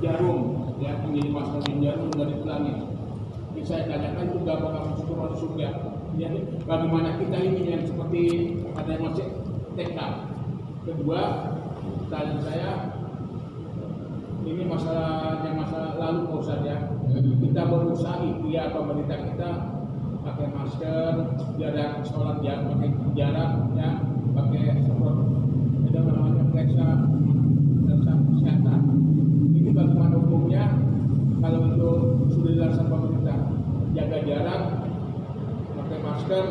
jarum, ya, menjadi masalah jarum dari langit. Jadi saya katakan itu gampang masuk surga. Jadi bagaimana kita ini yang seperti ada yang masih TK. Kedua, tanya saya ini masalah lalu Pak Ustadz, ya. Kita berusaha ya pemerintah kita pakai masker, jarak sholat ya, pakai jarak ya, pakai semprot, ada namanya periksa kesehatan. Ini bagaimana hukumnya kalau itu sudah dilaksanakan pemerintah, jaga jarak, pakai masker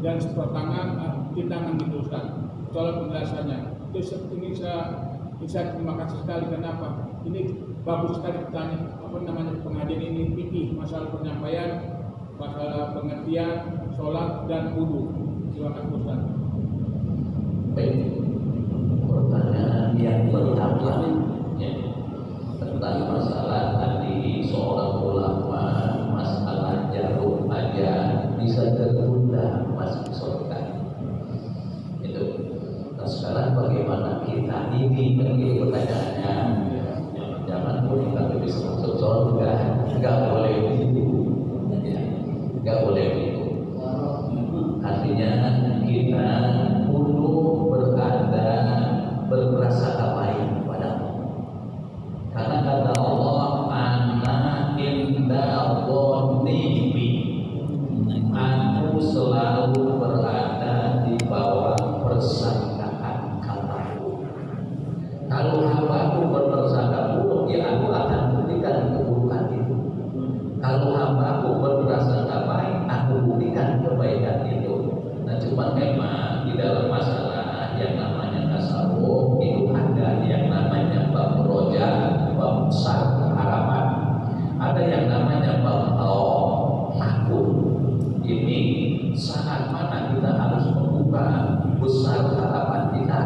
dan semprot tangan, cuci tangan gitu Ustaz. Tolong penjelasannya. Terus ini saya terima kasih sekali. Kenapa? Ini bagus sekali pengajian ini fikih masalah penyampaian, masalah pengertian sholat dan wudu. Terima kasih Ustaz. Baik, pertanyaan yang pertama ya, tentang masalah tadi seorang ulama, masalah jarum aja bisa tertunda masuk surga. Itu. Nah, sekarang bagaimana kita ini pertanyaannya? Jangan pun kita bisa masuk surga, nggak boleh begitu. Nggak boleh begitu. Artinya kita kudu berprasangka baik padamu. Karena kata Allah, "Ana inda dhonni bi." Aku selalu berada di bawah persangkaan kamu. Kalau hambaku berprasangka buruk, ya aku akan berikan keburukan itu. Kalau hambaku berprasangka baik, aku berikan kebaikan itu. Nah, cuma memang di dalam masalah yang namanya tasawuf itu ada yang namanya bab roja, bab besar harapan. Ada yang namanya bab takut. Ini saat mana kita harus membuka besar harapan kita,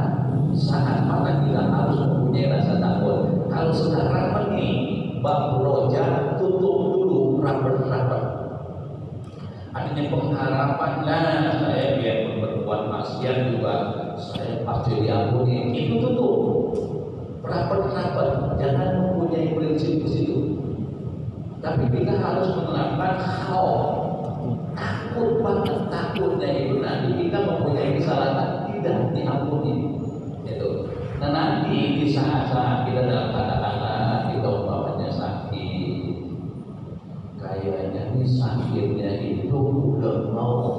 saat mana kita harus mempunyai rasa takut. Kalau sekarang ini bab roja tutup dulu rapat-rapat. Artinya pengharapan, nah saya biar berbuat maksiat juga saya pasti diampuni, itu tutup rapat-rapat. Jangan mempunyai prinsip di situ. Tapi kita harus menerapkan takut banget, takutnya itu nanti kita mempunyai kesalahan tidak diampuni. Itu. Nah nanti di saat-saat kita dalam katakanlah kita umpamanya sakit, kayaknya ini sakitnya itu udah mau.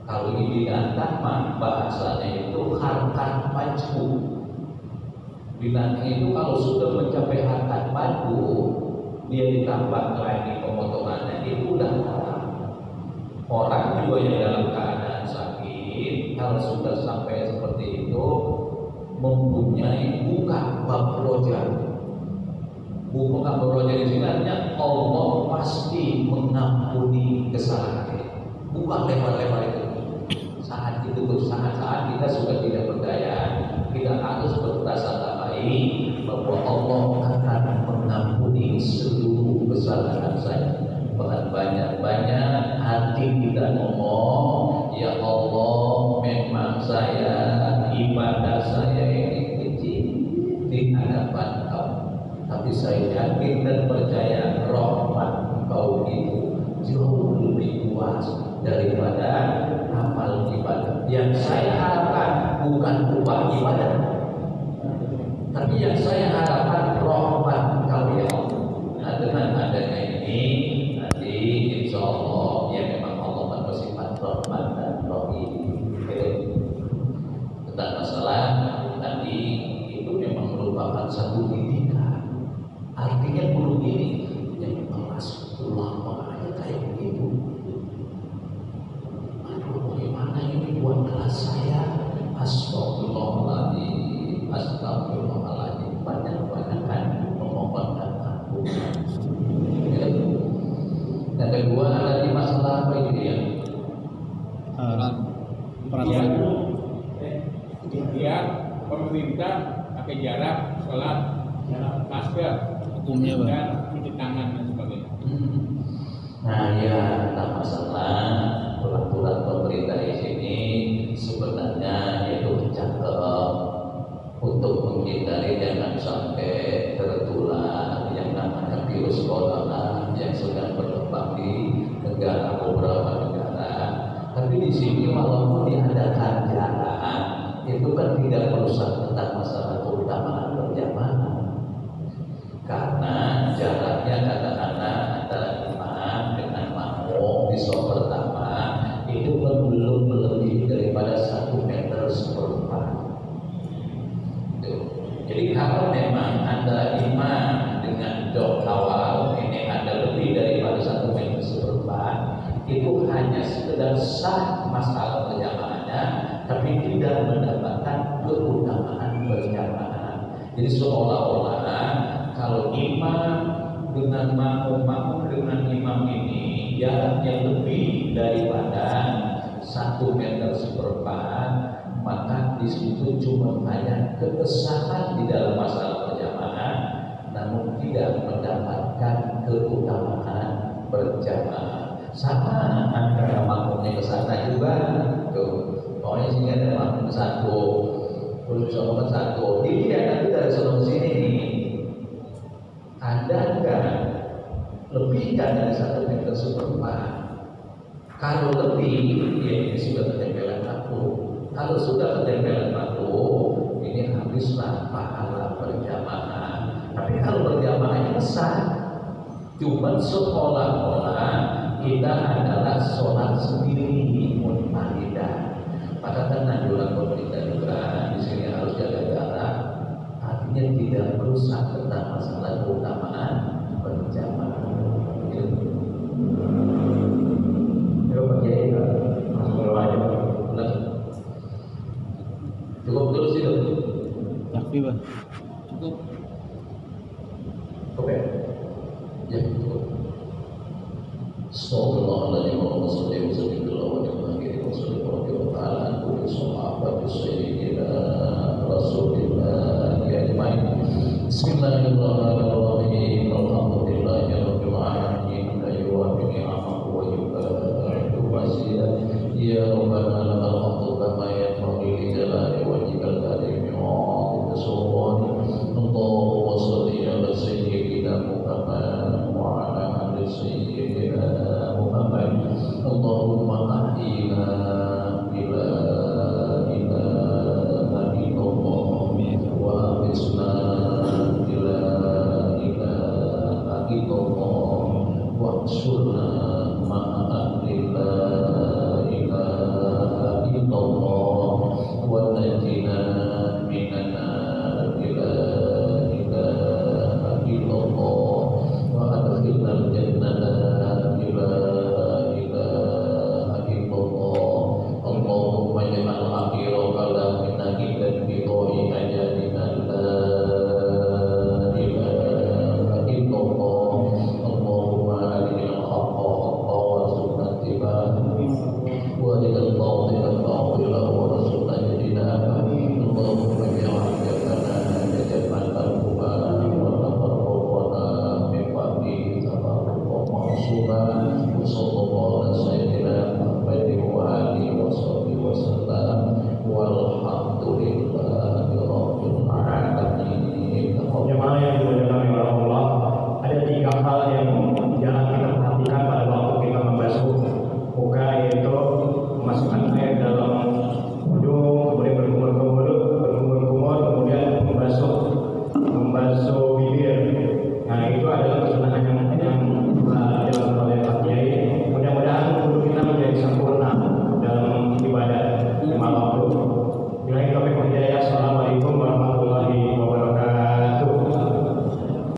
Kalau di binatang mah bahasanya itu harkat maju. Binatang itu kalau sudah mencapai harkat maju, dia ditambah lagi pemotongannya itu udah haram. Orang juga yang dalam keadaan sakit, kalau sudah sampai seperti itu, mempunyai buka bab roja. Buka bab roja di sini artinya Allah pasti mengampuni kesalahan. Buka lebar-lebar itu. Saat itu saat kita sudah tidak berdaya, kita harus berprasangka baik bahwa Allah akan mengampuni seluruh kesalahan saya. Bahkan banyak-banyak hati kita ngomong, ya Allah, memang saya ibadah saya ini kecil di hadapan Kau, tapi saya yakin dan percaya rahmat Kau itu jauh lebih luas daripada amal ibadah. Yang saya harapkan bukan upah ibadah, tapi yang saya harapkan rahmat Kau ya Allah. Nah, dengan adanya ini nanti insya Allah ya memang Allah bersifat rahmat dan rahim. Tentang masalah tadi itu memang merupakan satu didikan. Artinya guru ini yang mengemas ulama aja kayak begitu. Aduh, bagaimana ini buat kelas saya? Astagfirullahaladzim, astagfirullahaladzim. Banyak-banyakan memohonkan ampun. Yang kedua tadi masalah apa itu ya? Peraturan. Dia pemerintah pakai jarak, sholat, masker, Hukumnya, Bang. dan cuci tangan dan sebagainya. Nah ya, tentang masalah peraturan pemerintah di sini sebenarnya itu cakep untuk menghindari jangan sampai tertular yang namanya virus corona yang sedang berkembang di beberapa negara. Tapi di sini walaupun diadakan jarak, itu kan tidak merusak tentang masalah keutamaan berjamaah. Karena jaraknya katakanlah antara imam dengan makmum di sholat pertama itu belum melebihi daripada 1 meter seperempat. Jadi kalau memang antara imam dengan dok awal ini ada lebih daripada 1 meter seperempat, itu hanya sekedar sah masalah berjamaahnya, tapi tidak mendapatkan keutamaan berjamaah. Jadi seolah-olah kalau imam dengan makmum dengan imam ini jaraknya lebih daripada 1 meter seperempat, maka di situ cuma hanya kekesahan di dalam masalah berjamaah, namun tidak mendapatkan keutamaan berjamaah. Sama antara makmumnya ke sana juga tuh. Pokoknya sini ada makmum satu, belum sama satu. Dilihat nanti dari sana ke sini nih, ada enggak lebih dari 1 meter seperempat? Kalau lebih, ya ini sudah ketempelan batu. Kalau sudah ketempelan batu, ini habislah pahala berjamaah. Tapi kalau berjamaahnya besar, cuma seolah-olah kita adalah sholat sendiri munfaridah. Maka kan anjuran pemerintah juga di sini harus jaga jarak. Artinya tidak merusak tentang masalah keutamaan berjamaah. Coba pakai masuk ke luar aja. Cukup terus itu. Yakfi, Bang. Cukup. Oke. Ya cukup. Sallallahu alaihi wasallam Bismillahirrahmanirrahim. Alhamdulillahirabbil alamin. Ayyuhal ni'amahu wa yubarakatuh wasilah. Ya Rabbana lakal hamdu kama yanbaghi li jalali wajhikal karim wa sultani. Allahumma shalli ala sayyidina Muhammad wa ala ali sayyidina Muhammad. Allahumma ahdina bila ilaha illallah wa bisna bila ilaha illallah wa surga.